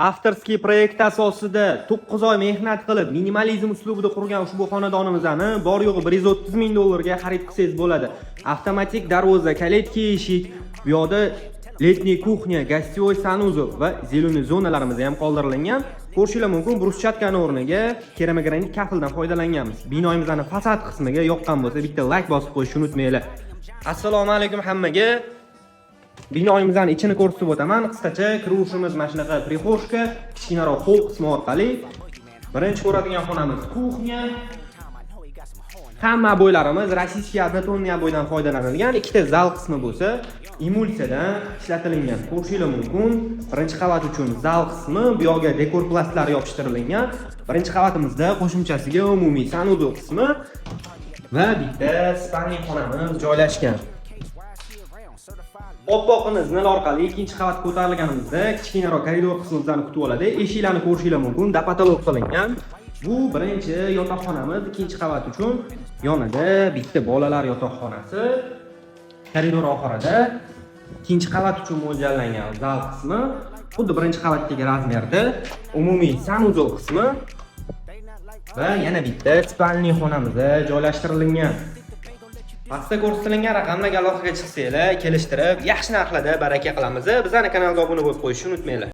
Avtorskiy proyekt asosida 9 oy mehnat qilib, minimalizm uslubida qurgan ushbu xonadonimizni bor yo'g'i $130,000 xarid qilsangiz bo'ladi. Avtomatik darvoza, kalitki eshik, bu yoqda letniy kuxnya, gostiyoy sanuzel va zeleniy zonalarimiz ham qoldirilgan. Ko'rishinglar mumkin, bruschatkani o'rniga keramogranit kafildan foydalanganmiz. Binoyimizning fasad qismiga yoqqan bo'lsa, bitta like bosib qo'yishni unutmanglar. Assalomu alaykum hammaga. Binoyimizning ichini ko'rsatib o'taman. Qisqacha kiruvishimiz mana shunaqa prixoshka, kichkinaroq hol qismi orqali. Birinchi ko'radigan xonamiz kuxnya. Hamma bo'ylarimiz rossiyskiy однотонный bo'ydan foydalanilgan. Ikkita zal qismi bo'lsa, emulsiyadan ishlatilgan. Ko'rishinglar mumkin. Birinchi qavat uchun zal qismi, bu yoqqa dekor plastlar yopishtirilgan. Birinchi qavatimizda qo'shimchasiga umumiy sanuzel qismi va bitta spalni xonamiz joylashgan. Oppoqini zinal orqali ikkinchi qavat ko'tarilganimizda kichkinaroq koridor qismimizni kutib oladi. Eshiklarni ko'rishinglar mumkin, dapatolog qilingan. Bu birinchi yotoqxonamiz, ikkinchi qavat uchun yonida bitta bolalar yotoqxonasi. Koridor oxirida ikkinchi qavat uchun mo'ljallangan zal qismi, xuddi birinchi qavatdagi razmerda umumiy sanuzel qismi va yana bitta spalni xonamiz joylashtirilgan. Pastda ko'rsatilgan raqamlarga aloqaga chiqsanglar, kelishtirib, yaxshi narxlarda baraka qilamiz. Bizning kanalga obuna bo'lib qo'yishni unutmanglar.